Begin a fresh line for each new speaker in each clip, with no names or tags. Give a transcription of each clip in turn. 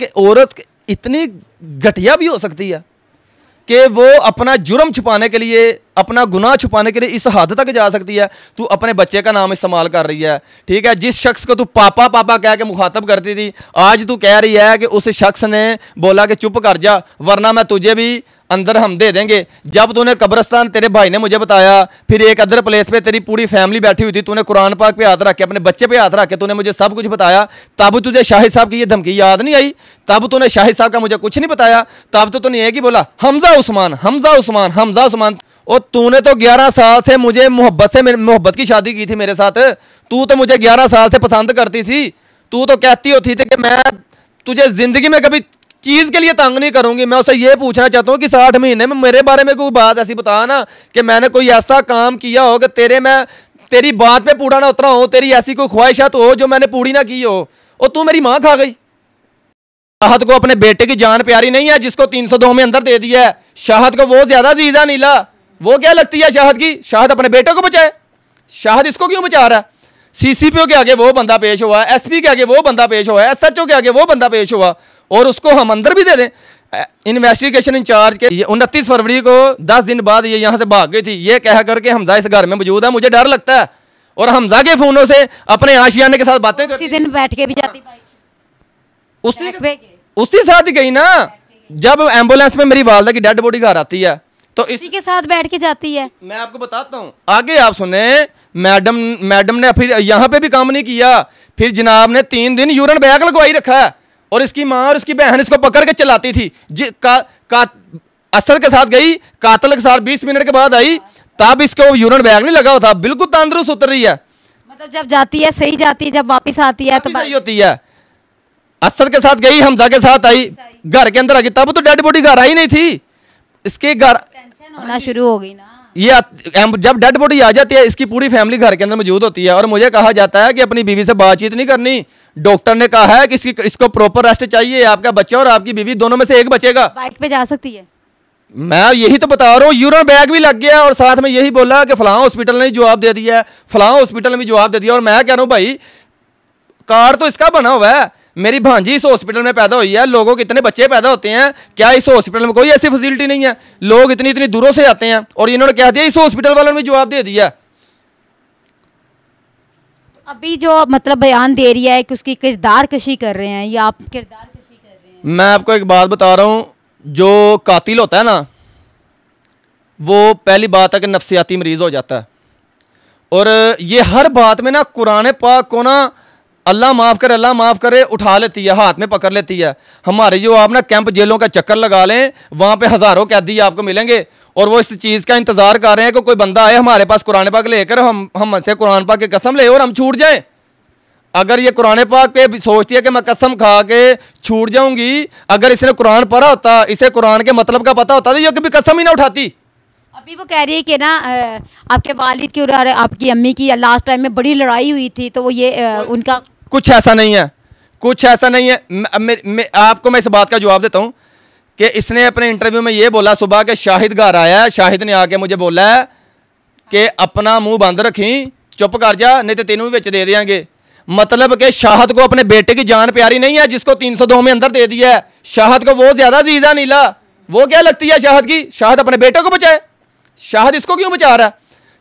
कि औरत इतनी घटिया भी हो सकती है कि वो अपना जुर्म छुपाने के लिए, अपना गुनाह छुपाने के लिए इस हद तक जा सकती है। तू अपने बच्चे का नाम इस्तेमाल कर रही है, ठीक है। जिस शख्स को तू पापा पापा कह के मुखातब करती थी, आज तू कह रही है कि उस शख्स ने बोला कि चुप कर जा वरना मैं तुझे भी अंदर हम दे देंगे। जब तूने कब्रिस्तान, तेरे भाई ने मुझे बताया, फिर एक अदर प्लेस पे तेरी पूरी फैमिली बैठी हुई थी, तूने कुरान पाक पे हाथ रख के, अपने बच्चे पे हाथ रख के तूने मुझे सब कुछ बताया, तब तुझे शाहिद साहब की ये धमकी याद नहीं आई? तब तूने शाहिद साहब का मुझे कुछ नहीं बताया? तब तो तूने एक ही बोला हमजा उस्मान, हमजा उस्मान, हमजा उस्मान। और तूने तो 11 साल से मुझे मोहब्बत की शादी की थी मेरे साथ। तू तो मुझे 11 साल से पसंद करती थी। तू तो कहती होती थी कि मैं तुझे जिंदगी में कभी चीज के लिए तंग नहीं करूंगी। मैं उससे ये पूछना चाहता हूँ कि 60 महीने में मेरे बारे में कोई बात ऐसी बता ना कि मैंने कोई ऐसा काम किया हो कि तेरी बात पे पूरा ना उतरा हो, तेरी ऐसी कोई ख्वाहिशात हो जो मैंने पूरी ना की हो, और तू मेरी माँ खा गई। शाहद को अपने बेटे की जान प्यारी नहीं है जिसको 302 में अंदर दे दिया है। शाहद को वो ज्यादा जीजा नीला, वो क्या लगती है शाहद की? शाहद अपने बेटे को बचाए, शाहद इसको क्यों बचा रहा है? सीसीपीओ के आगे वो बंदा पेश हुआ, एसपी के आगे वो बंदा पेश हुआ, एसएचओ के आगे वो बंदा पेश हुआ, और उसको हम अंदर भी दे दें। इन्वेस्टिगेशन इंचार्ज के 29 फरवरी को 10 दिन बाद ये यहाँ से भाग गई थी, ये कह करके हमजा इस घर में मौजूद है। मुझे डर लगता है। और हमजा के फोनों से अपने आशियाने के साथ बातें
उसी दिन बैठ के भी जाती
उसी साथ ही गई ना, जब एम्बुलेंस में मेरी वालदा की डेड बॉडी घर आती है तो
इसी के साथ बैठ के जाती है।
मैं आपको बताता हूँ आगे, आप सुने। मैडम ने फिर यहाँ पे भी काम नहीं किया, फिर जनाब ने 3 दिन यूरिन बैग लगवाई रखा है, और इसकी माँ और इसकी बहन इसको पकड़ के चलाती थी। असद के साथ गई, कातल के साथ 20 मिनट के बाद आई, तब इसको यूरिन बैग नहीं लगा था, बिल्कुल तंदुरुस्त उतर रही है।
मतलब जब जाती है सही जाती है, जब वापस आती है तो
सही होती है। असद के साथ गई, हमजा के साथ आई, घर के अंदर आ गई, तब तो डेड बॉडी घर आई नहीं थी। इसके घर
टेंशन होना शुरू हो गई ना।
ये जब डेड बॉडी आ जाती है, इसकी पूरी फैमिली घर के अंदर मौजूद होती है, और मुझे कहा जाता है कि अपनी बीवी से बातचीत नहीं करनी। डॉक्टर ने कहा है कि इसको प्रॉपर रेस्ट चाहिए। आपका बच्चा और आपकी बीवी दोनों में से एक बचेगा।
बाइक पे जा सकती है?
मैं यही तो बता रहा हूँ, यूरिन बैग भी लग गया, और साथ में यही बोला कि फलां हॉस्पिटल ने जवाब दे दिया है, फलां हॉस्पिटल ने भी जवाब दे दिया। और मैं कह रहा हूँ भाई, कार्ड तो इसका बना हुआ है, मेरी भांजी इस हॉस्पिटल में पैदा हुई है, लोगों के इतने बच्चे पैदा होते हैं, क्या इस हॉस्पिटल में कोई ऐसी फैसिलिटी नहीं है? लोग इतनी इतनी दूरों से आते हैं, और इन्होंने कह दिया, इस हॉस्पिटल वालों ने भी जवाब दे दिया।
अभी जो मतलब बयान दे रही है कि उसकी किरदार कशी कर रहे हैं, या आप किरदार कशी कर रहे हैं?
मैं आपको एक बात बता रहा हूँ, जो कातिल होता है ना, वो पहली बात है कि नफ्सियाती मरीज हो जाता है। और ये हर बात में ना कुरान पाक को ना अल्लाह माफ़ करे, अल्लाह माफ़ करे उठा लेती है, हाथ में पकड़ लेती है। हमारे जो आप ना कैंप जेलों का चक्कर लगा लें, वहाँ पे हज़ारों कैदी आपको मिलेंगे, और वो इस चीज़ का इंतज़ार कर रहे हैं कि कोई बंदा आए हमारे पास कुरान पाक लेकर, हमसे कुरान पाक की कसम ले और हम छूट जाएं। अगर ये कुरान पाक पे सोचती है कि मैं कसम खा के छूट जाऊंगी, अगर इसने कुरान पढ़ा होता, इसे कुरान के मतलब का पता होता, तो ये कभी कसम ही ना उठाती।
अभी वो कह रही है कि ना आपके वालिद की और आपकी अम्मी की लास्ट टाइम में बड़ी लड़ाई हुई थी, तो वो ये उनका
कुछ ऐसा नहीं है, कुछ ऐसा नहीं है। आपको मैं इस बात का जवाब देता हूँ कि इसने अपने इंटरव्यू में ये बोला सुबह के शाहिद घर आया है, शाहिद ने आके मुझे बोला है कि अपना मुंह बंद रखी, चुप कर जा, नहीं तो तेनों भी विच दे देंगे। मतलब कि शाहद को अपने बेटे की जान प्यारी नहीं है जिसको 302 में अंदर दे दिया है। शाहद को वो ज्यादा जीजा नीला, वो क्या लगती है शाहद की? शाहद अपने बेटे को बचाए, शाहद इसको क्यों बचा रहा है?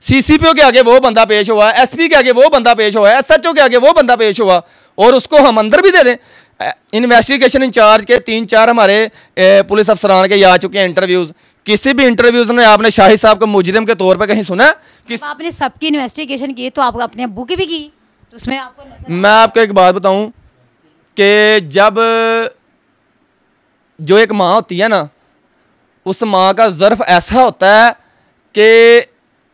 सीसीपीओ के आगे वो बंदा पेश हुआ, एसपी के आगे वो बंदा पेश हुआ, एसएचओ के आगे वो बंदा पेश हुआ, और उसको हम अंदर भी दे दें। इन्वेस्टिगेशन इंचार्ज के 3-4 हमारे पुलिस अफसरान के आ चुके हैं इंटरव्यूज। किसी भी इंटरव्यूज में आपने शाहिद साहब को मुजरिम के तौर पे कहीं सुना?
आपने सबकी इन्वेस्टिगेशन की, तो आप अपने अब्बू की भी की, तो उसमें आपको
मैं आपको एक बात बताऊं कि जब जो एक माँ होती है ना, उस माँ का ज़र्फ ऐसा होता है कि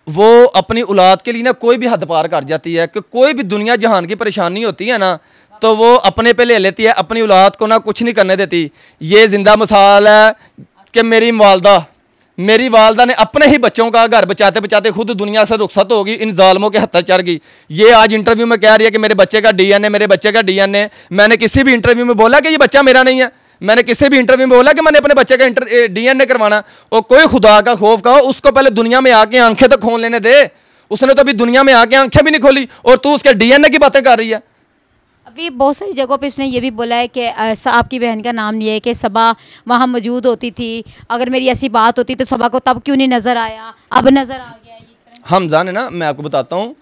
वो अपनी औलाद के लिए ना कोई भी हद पार कर जाती है, कि कोई भी दुनिया जहान की परेशानी होती है ना, तो वो अपने पे ले लेती है, अपनी औलाद को ना कुछ नहीं करने देती। ये जिंदा मिसाल है कि मेरी वालदा ने अपने ही बच्चों का घर बचाते बचाते खुद दुनिया से रुखसत होगी, इन जालमों के हत्थे चढ़ गई। ये आज इंटरव्यू में कह रही है कि मेरे बच्चे का डीएनए, मेरे बच्चे का डीएनए। मैंने किसी भी इंटरव्यू में बोला कि ये बच्चा मेरा नहीं है? मैंने किसी भी इंटरव्यू में बोला कि मैंने अपने बच्चे का डीएनए करवाना? और कोई खुदा का खौफ का हो, उसको पहले दुनिया में आके आंखें तो खोल लेने दे। उसने तो अभी दुनिया में आके आंखें भी नहीं खोली, और तू उसके डीएनए की बातें कर रही है।
अभी बहुत सारी जगहों पे उसने ये भी बोला है कि आपकी बहन का नाम लिया है कि सबा वहाँ मौजूद होती थी, अगर मेरी ऐसी बात होती तो सबा को तब क्यों नहीं नज़र आया, अब नज़र आ गया है। इस तरह
हमजा ने ना, मैं आपको बताता हूँ,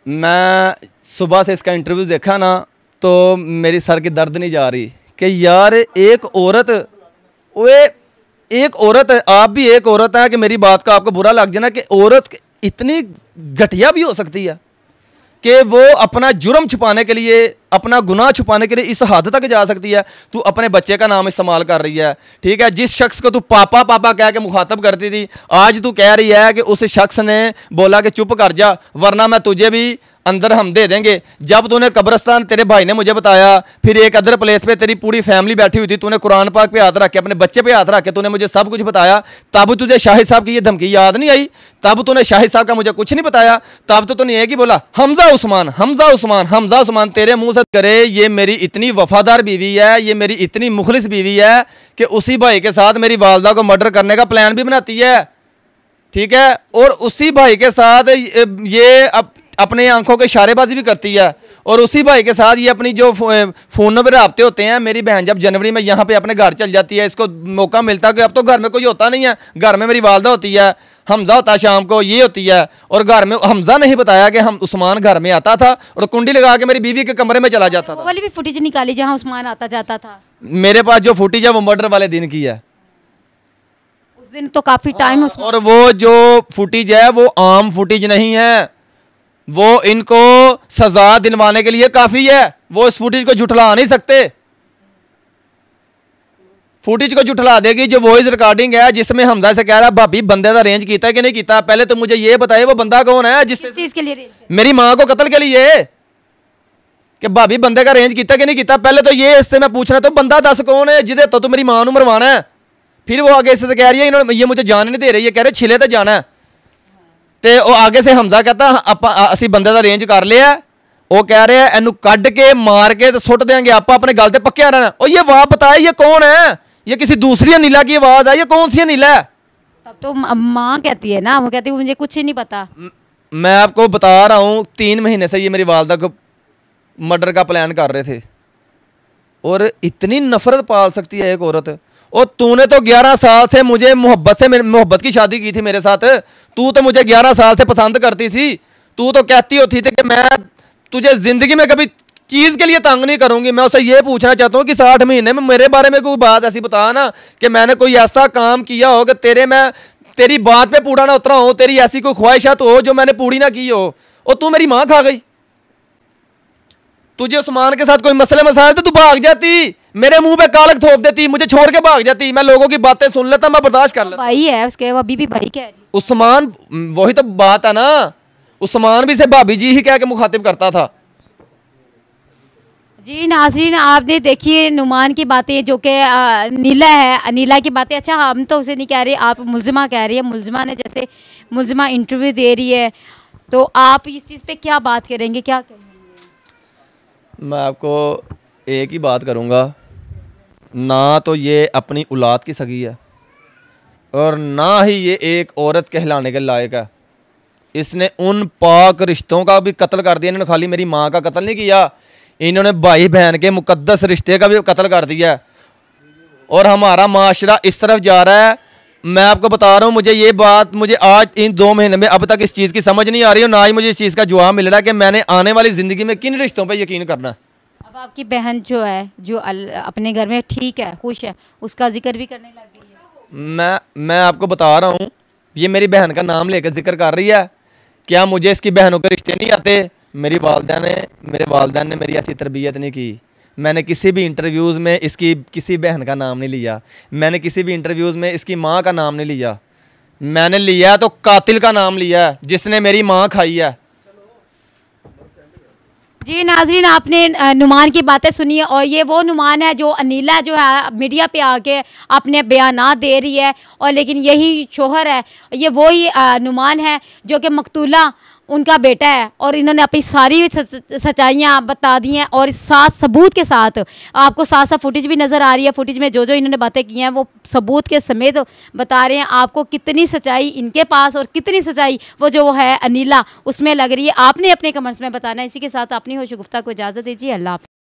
मैं सुबह से इसका इंटरव्यू देखा ना तो मेरी सर की दर्द नहीं जा रही कि यार एक औरत, वे एक औरत है, आप भी एक औरत है, कि मेरी बात का आपको बुरा लग जाए ना कि औरत इतनी घटिया भी हो सकती है कि वो अपना जुर्म छुपाने के लिए, अपना गुनाह छुपाने के लिए इस हद तक जा सकती है। तू अपने बच्चे का नाम इस्तेमाल कर रही है, ठीक है, जिस शख्स को तू पापा पापा कह के मुखातब करती थी, आज तू कह रही है कि उस शख्स ने बोला कि चुप कर जा वरना मैं तुझे भी अंदर हम दे देंगे। जब तूने कब्रिस्तान, तेरे भाई ने मुझे बताया, फिर एक अदर प्लेस पे तेरी पूरी फैमिली बैठी हुई थी, तूने कुरान पाक पे हाथ रख के, अपने बच्चे पे हाथ रख के तूने मुझे सब कुछ बताया, तब तुझे शाहिद साहब की ये धमकी याद नहीं आई? तब तूने शाहिद साहब का मुझे कुछ नहीं बताया? तब तो तूने एक ही बोला हमजा उस्मान, हमजा उस्मान, हमजा उस्मान। तेरे मुंह से करे, ये मेरी इतनी वफादार बीवी है, ये मेरी इतनी मुखलिस बीवी है कि उसी भाई के साथ मेरी वालदा को मर्डर करने का प्लान भी बनाती है, ठीक है, और उसी भाई के साथ ये अपने आंखों के इशारेबाजी भी करती है, और उसी भाई के साथ ये अपनी जो फ़ोनों पर रबते होते हैं। मेरी बहन जब जनवरी में यहाँ पे अपने घर चल जाती है, इसको मौका मिलता है कि अब तो घर में कोई होता नहीं है, घर में मेरी वालदा होती है, हमजा होता है, शाम को ये होती है, और घर में हमजा नहीं बताया कि हम उस्मान घर में आता था और कुंडी लगा के मेरी बीवी के कमरे में चला जाता था।
वो वाली भी फुटेज निकाली जहाँ उस्मान आता जाता था।
मेरे पास जो फुटेज है वो मर्डर वाले दिन की है,
उस दिन तो काफ़ी टाइम।
और वो जो फुटेज है वो आम फुटेज नहीं है, वो इनको सजा दिलवाने के लिए काफी है। वो इस फुटेज को झुठला नहीं सकते। फुटेज को झुठला देगी जो वॉइस रिकॉर्डिंग है जिसमें हमजा से कह रहा है भाभी बंदे का रेंज किया कि नहीं किया, पहले तो मुझे ये बताइए वो बंदा कौन है जिस
चीज के लिए?
मेरी माँ को कत्ल के लिए, कि भाभी बंदे का रेंज किया कि नहीं किया, पहले तो ये इससे मैं पूछना, तो बंदा दस कौन है जिदे तो मेरी माँ को मरवाना है। फिर वो आगे से कह रही है इन्होंने, ये मुझे जान नहीं दे रही है, कह रहे छिले तो जाना है। तो वो आगे से हमजा कहता असी बंदे का रेंज कर लिया, वो कह रहे हैं इनू कढ़ के मार के तो सुट देंगे, आप अपने गल ते पक्के रहना। और ये वाह बताए ये कौन है, ये किसी दूसरी अनिला की आवाज है, ये कौन सी अनिला है?
तब तो माँ कहती है ना, वो कहती है मुझे कुछ ही नहीं पता।
मैं आपको बता रहा हूँ 3 महीने से ये मेरी वालदा को मर्डर का प्लान कर रहे थे, और इतनी नफरत पाल सकती है एक औरत। और तूने तो 11 साल से मुझे मोहब्बत की शादी की थी मेरे साथ, तू तो मुझे 11 साल से पसंद करती थी, तू तो कहती होती थी कि मैं तुझे जिंदगी में कभी चीज़ के लिए तंग नहीं करूंगी। मैं उससे ये पूछना चाहता हूँ कि 60 महीने में मेरे बारे में कोई बात ऐसी बता ना कि मैंने कोई ऐसा काम किया हो कि तेरी बात पे पूरा ना उतरा हो, तेरी ऐसी कोई ख्वाहिशात हो जो मैंने पूरी ना की हो, और तू मेरी माँ खा गई। तुझे उस्मान के साथ कोई मसले मसाइल तो तू भाग जाती, मेरे मुंह पे कालक थोप देती, मुझे छोड़ के भाग जाती, मैं लोगों की बातें सुन लेता, मैं बर्दाश्त कर लेता।
भाई है उसके, वो अभी भी भाई कह रही है।
उस्मान, वही तो बात है ना, उस्मान भी से भाभी जी ही कह के मुखातिब करता था।
जी नाज़रीन, आपने देखिए नुमान की बातें, जो कि नीला है, नीला की बातें। अच्छा, हम तो उसे नहीं कह रहे, आप मुल्ज़िमा कह रही है। मुल्ज़िमा ने, जैसे मुल्ज़िमा इंटरव्यू दे रही है, तो आप इस चीज़ पे क्या बात करेंगे, क्या कहेंगे?
मैं आपको एक ही बात करूँगा, ना तो ये अपनी औलाद की सगी है और ना ही ये एक औरत कहलाने के लायक है। इसने उन पाक रिश्तों का भी कत्ल कर दिया। इन्होंने खाली मेरी माँ का कत्ल नहीं किया, इन्होंने भाई बहन के मुकद्दस रिश्ते का भी कत्ल कर दिया है। और हमारा माशरा इस तरफ जा रहा है। मैं आपको बता रहा हूँ, मुझे ये बात, मुझे आज इन 2 महीने में अब तक इस चीज़ की समझ नहीं आ रही, और ना ही मुझे इस चीज़ का जवाब मिल रहा है कि मैंने आने वाली ज़िंदगी में किन रिश्तों पे यकीन करना है।
अब आपकी बहन जो है, जो अपने घर में ठीक है, खुश है, उसका जिक्र भी करने लग गई है।
मैं आपको बता रहा हूँ, ये मेरी बहन का नाम लेकर जिक्र कर रही है। क्या मुझे इसकी बहनों के रिश्ते नहीं आते? मेरे वालिदैन ने मेरी ऐसी तरबियत नहीं की। मैंने किसी भी इंटरव्यूज़ में इसकी किसी बहन का नाम नहीं लिया, मैंने किसी भी इंटरव्यूज़ में इसकी माँ का नाम नहीं लिया। मैंने लिया तो कातिल का नाम लिया है जिसने मेरी माँ खाई है।
जी नाज़रीन, आपने नुमान की बातें सुनी है, और ये वो नुमान है जो अनीला जो है मीडिया पे आके अपने बयानात दे रही है, और लेकिन यही शोहर है, ये वही नुमान है जो कि मकतूला उनका बेटा है और इन्होंने अपनी सारी सच्चाइयाँ बता दी हैं और साथ सबूत के साथ आपको साथ साथ फुटेज भी नज़र आ रही है। फुटेज में जो जो इन्होंने बातें की हैं वो सबूत के समेत बता रहे हैं आपको कितनी सच्चाई इनके पास और कितनी सच्चाई वो जो है अनीला उसमें लग रही है। आपने अपने कमेंट्स में बताना है। इसी के साथ अपनी होश गुफ्ता को इजाज़त दीजिए। अल्लाह हाफ़िज़।